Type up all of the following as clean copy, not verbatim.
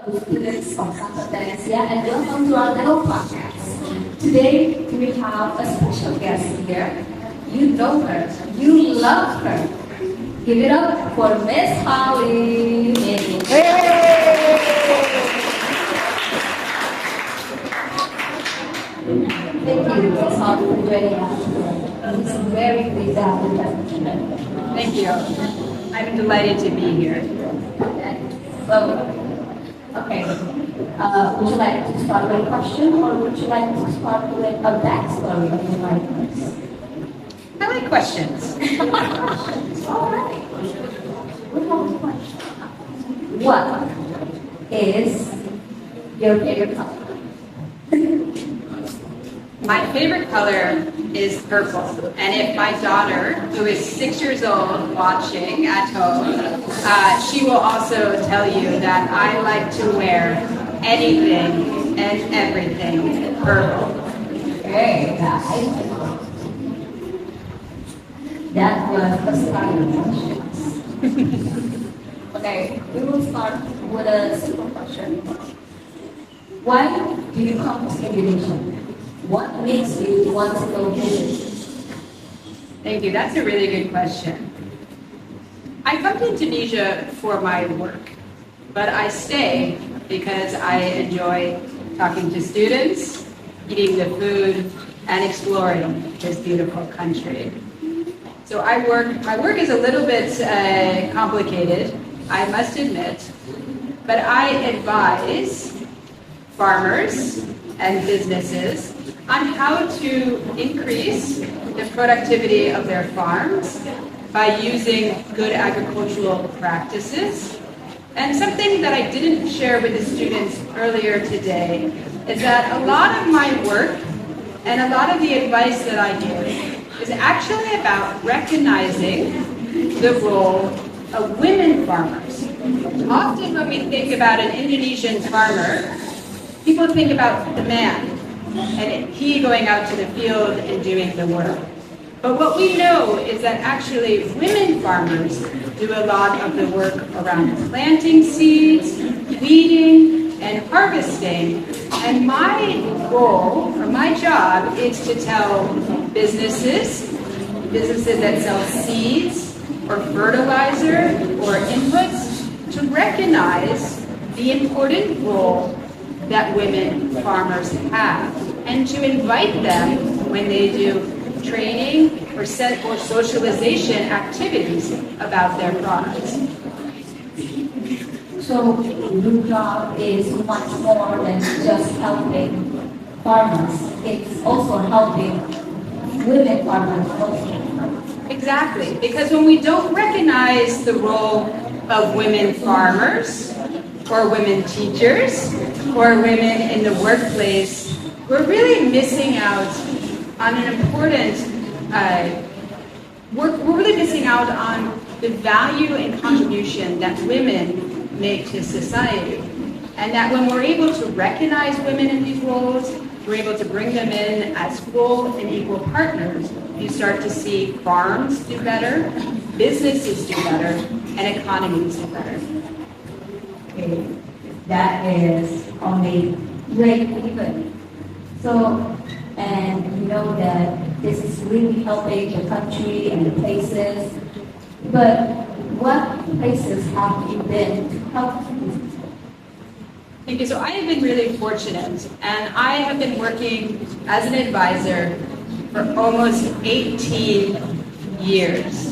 Students of Santa Theresia, and welcome to our little podcast. Today we have a special guest here. You know her, you love her. Give it up for Miss Holly. Thank you, Miss Holly, for joining us. It's very pleased to have you. Thank you. I'm delighted to be here. Okay. Would you like to start with a question, or would you like to start with a backstory of your life? I like questions. All right. We have a question. What is your favorite color? My favorite color is purple. And if my daughter, who is 6 years old, watching at home, she will also tell you that I like to wear anything and everything purple. Very nice. That was the starting questions. Okay, we will start with a simple question. Why do you come to Indonesia? What makes you want to go visit? Thank you. That's a really good question. I come to Indonesia for my work, but I stay because I enjoy talking to students, eating the food, and exploring this beautiful country. So my work is a little bit complicated, I must admit, but I advise farmers and businesses on how to increase the productivity of their farms by using good agricultural practices. And something that I didn't share with the students earlier today is that a lot of my work and a lot of the advice that I give is actually about recognizing the role of women farmers. Often when we think about an Indonesian farmer, people think about the man and he going out to the field and doing the work. But what we know is that actually women farmers do a lot of the work around planting seeds, weeding, and harvesting. And my goal, or my job, is to tell businesses that sell seeds or fertilizer or inputs to recognize the important role that women farmers have, and to invite them when they do training or socialization activities about their products. So your job is much more than just helping farmers. It's also helping women farmers also. Exactly, because when we don't recognize the role of women farmers, or women teachers, or women in the workplace, we're really missing out on an important, we're really missing out on the value and contribution that women make to society. And that when we're able to recognize women in these roles, we're able to bring them in as full and equal partners, you start to see farms do better, businesses do better, and economies do better. Okay. That is only great even. So, and you know that this is really helping the country and the places. But what places have you been to help people? Thank you. So I have been really fortunate, and I have been working as an advisor for almost 18 years.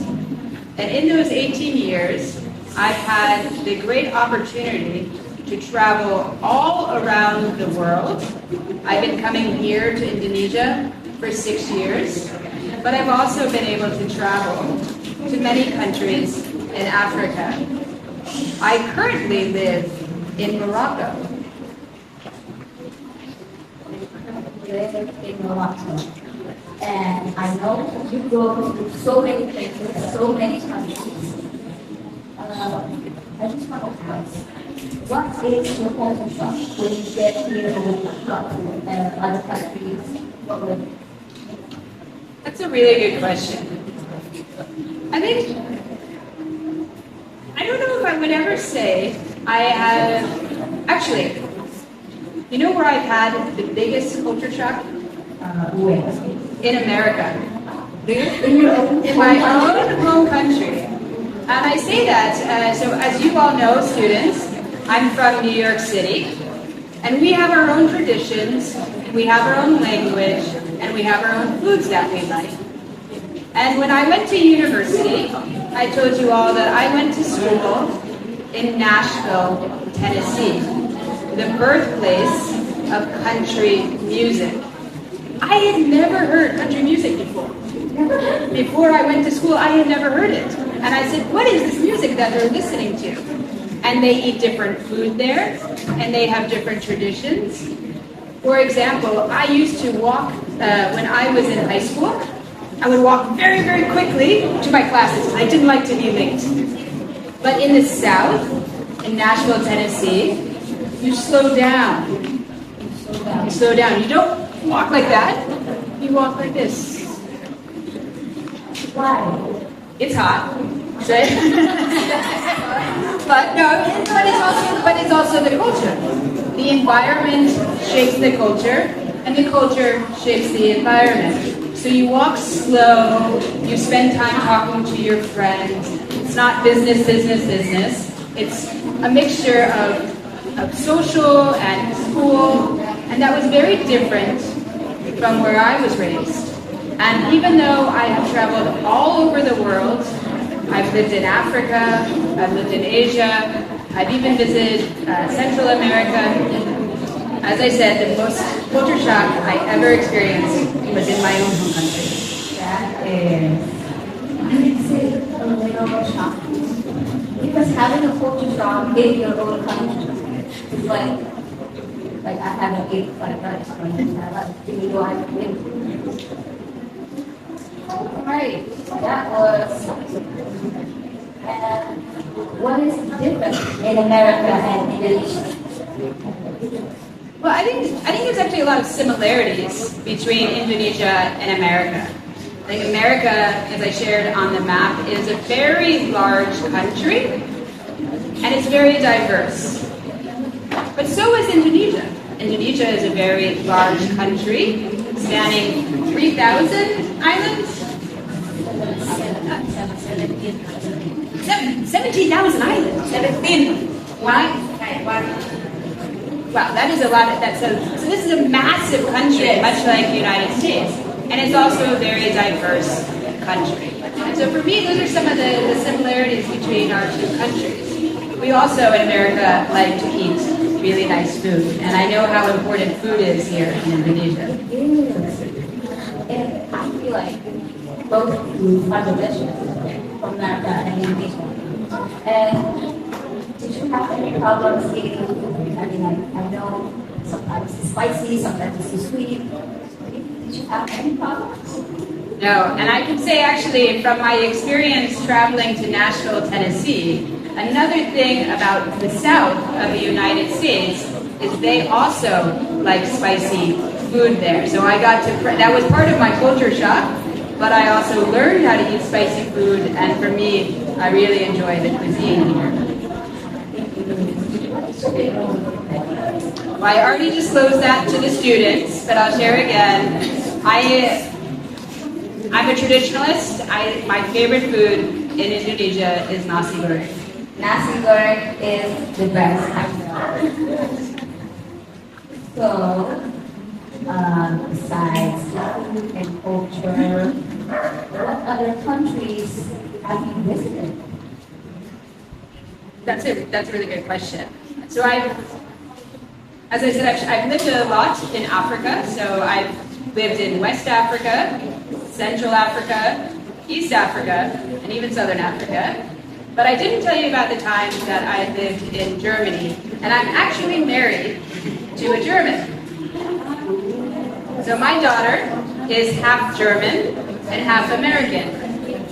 And in those 18 years, I've had the great opportunity to travel all around the world. I've been coming here to Indonesia for 6 years, but I've also been able to travel to many countries in Africa. I currently live in Morocco. In Morocco. And I know you go to so many places, so many countries. I just want to ask, what is your culture shock when you get here and other countries? What would That's a really good question. I don't know if I would ever say I have Actually, you know where I've had the biggest culture shock? Where? In America. In your own In my own home country. And I say that, so as you all know, students, I'm from New York City, and we have our own traditions, we have our own language, and we have our own foods that we like. And when I went to university, I told you all that I went to school in Nashville, Tennessee, the birthplace of country music. I had never heard country music before. Before I went to school, I had never heard it. And I said, what is this music that they're listening to? And they eat different food there, and they have different traditions. For example, I used to walk, when I was in high school, I would walk very, very quickly to my classes. I didn't like to be late. But in the South, in Nashville, Tennessee, you slow down. You slow down. You don't walk like that. You walk like this. Why? It's hot. Right? but it's also the culture. The environment shapes the culture, and the culture shapes the environment. So you walk slow, you spend time talking to your friends. It's not business, business, business. It's a mixture of social and school, and that was very different from where I was raised. And even though I have traveled all over the world, I've lived in Africa, I've lived in Asia, I've even visited Central America. As I said, the most culture shock I ever experienced was in my own home country. That is a little shocking. Because having a culture shock in your own country is like I haven't eaten fried rice for my life. Even though I've been. Right. That was. And what is different in America and Indonesia? Well, I think there's actually a lot of similarities between Indonesia and America. Like America, as I shared on the map, is a very large country, and it's very diverse. But so is Indonesia. Indonesia is a very large country, spanning 3,000 islands. 17,000 islands. 17. Why? Wow, that is a lot. So this is a massive country, much like the United States, and it's also a very diverse country. And so for me, those are some of the similarities between our two countries. We also in America like to eat really nice food, and I know how important food is here in Indonesia. And I feel like both food are delicious from America and Indonesia. And did you have any problems eating food? I mean, I know sometimes it's spicy, sometimes it's sweet. Did you have any problems? No, and I can say actually from my experience traveling to Nashville, Tennessee, another thing about the South of the United States is they also like spicy food there. So I got to, that was part of my culture shock, but I also learned how to eat spicy food, and for me, I really enjoy the cuisine here. Well, I already disclosed that to the students, but I'll share again. I'm a traditionalist. My favorite food in Indonesia is nasi goreng. Nasi goreng is the best. So, besides food and culture, what other countries have you visited? That's a really good question. So as I said, I've lived a lot in Africa. So I've lived in West Africa, Central Africa, East Africa, and even Southern Africa. But I didn't tell you about the time that I lived in Germany, and I'm actually married to a German. So my daughter is half German and half American.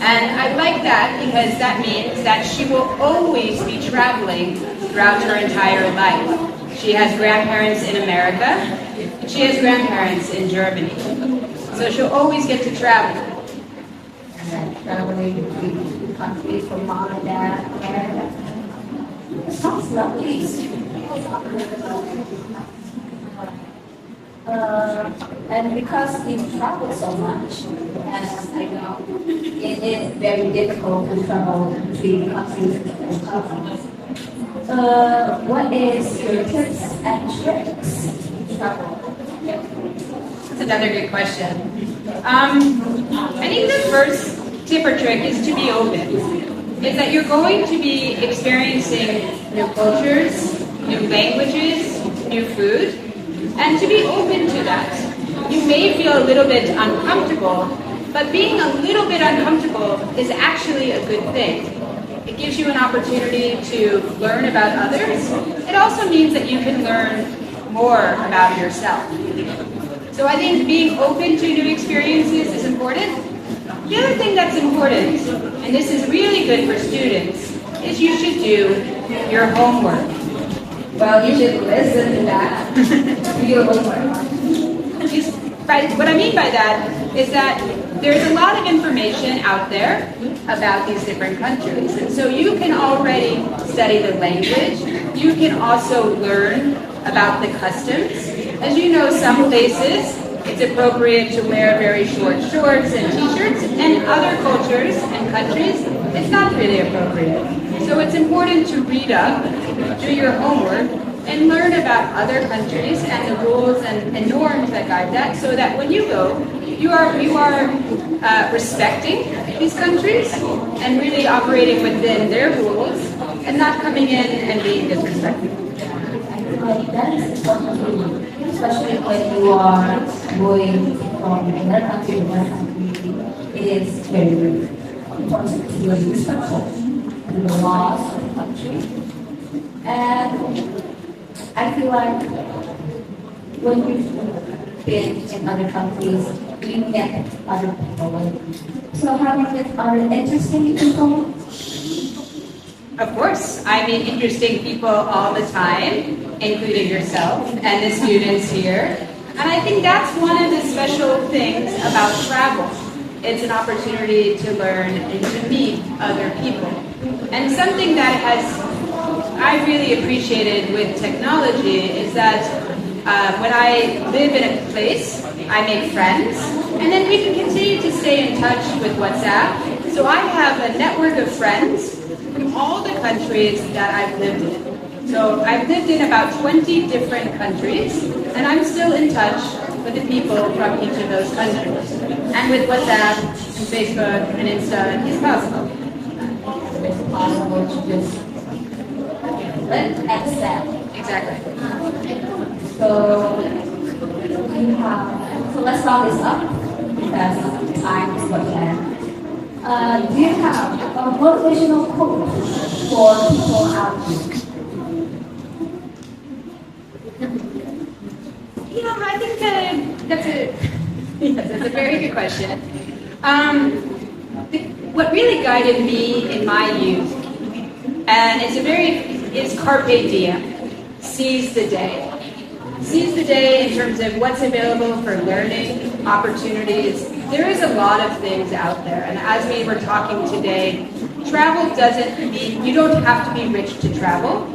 And I like that because that means that she will always be traveling throughout her entire life. She has grandparents in America, and she has grandparents in Germany. So she'll always get to travel. And traveling between countries from mom and dad, America. It sounds lovely. And because we travel so much, as I know, it is very difficult to travel between countries and countries. What is your tips and tricks to travel? That's another good question. I think the first tip or trick is to be open. Is that you're going to be experiencing new cultures, new languages, new food, and to be open to that. You may feel a little bit uncomfortable, but being a little bit uncomfortable is actually a good thing. It gives you an opportunity to learn about others. It also means that you can learn more about yourself. So I think being open to new experiences is important. The other thing that's important, and this is really good for students, is you should do your homework. Well, you should listen to that. Do your homework. What I mean by that is that there's a lot of information out there about these different countries. And so you can already study the language. You can also learn about the customs. As you know, some places it's appropriate to wear very short shorts and t-shirts, and other cultures and countries, it's not really appropriate. So it's important to read up, do your homework, and learn about other countries and the rules and norms that guide that, so that when you go, you are respecting these countries and really operating within their rules and not coming in and being disrespectful. That is important, especially when you are going from another country to another country. It is very important to be respectful to the laws of the country. And I feel like when you've been in other countries, you met other people. So have you met other interesting people? Of course, I meet interesting people all the time, including yourself and the students here. And I think that's one of the special things about travel. It's an opportunity to learn and to meet other people. And something that I really appreciated with technology is that when I live in a place, I make friends, and then we can continue to stay in touch with WhatsApp. So I have a network of friends from all the countries that I've lived in. So I've lived in about 20 different countries, and I'm still in touch with the people from each of those countries. And with WhatsApp, and Facebook, and Insta, it's possible. It's possible to just accept. Exactly. So let's round this up because time is what we have. Do you have a motivational quote for people out there? I think that's a very good question. What really guided me in my youth, and is carpe diem, seize the day. Seize the day in terms of what's available for learning, opportunities. There is a lot of things out there, and as we were talking today, travel doesn't mean you don't have to be rich to travel.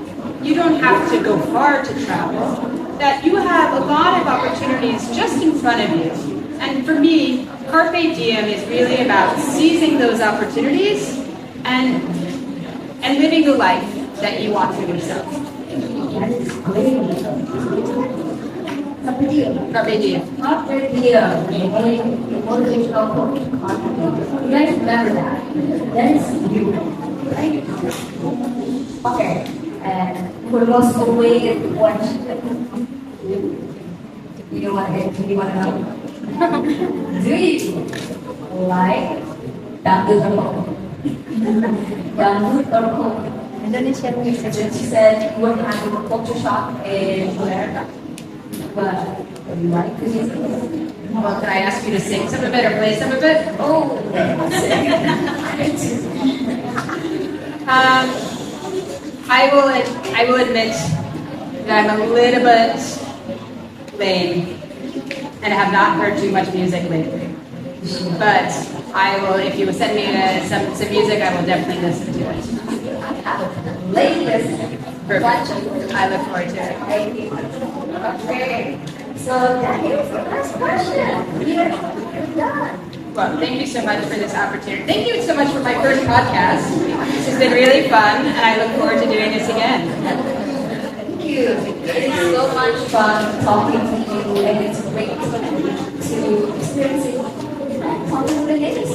You don't have to go far to travel. That you have a lot of opportunities just in front of you. And for me, carpe diem is really about seizing those opportunities and living the life that you want for yourself. That is great. Carpe diem. Carpe diem. Carpe diem. The motivational quote. Carpe diem. You guys remember that? That is beautiful, right? Okay. And for the most awaited question, you want to know? Do you like dangdut or pop? Dangdut or pop? Indonesian music. She said you work at a culture shock in America. But do you like the music? Well, can I ask you to sing some of it or play some of it? Oh, I will admit that I'm a little bit lame and have not heard too much music lately. But I will, if you send me some music, I will definitely listen to it. Ladies, Perfect. I look forward to it. Thank you. Okay. So that is the last question. We're done. Well, thank you so much for this opportunity. Thank you so much for my first podcast. This has been really fun, and I look forward to doing this again. Thank you. It's so much fun talking to you, and it's great to experience it and talking with the ladies.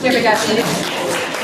Here we go, please.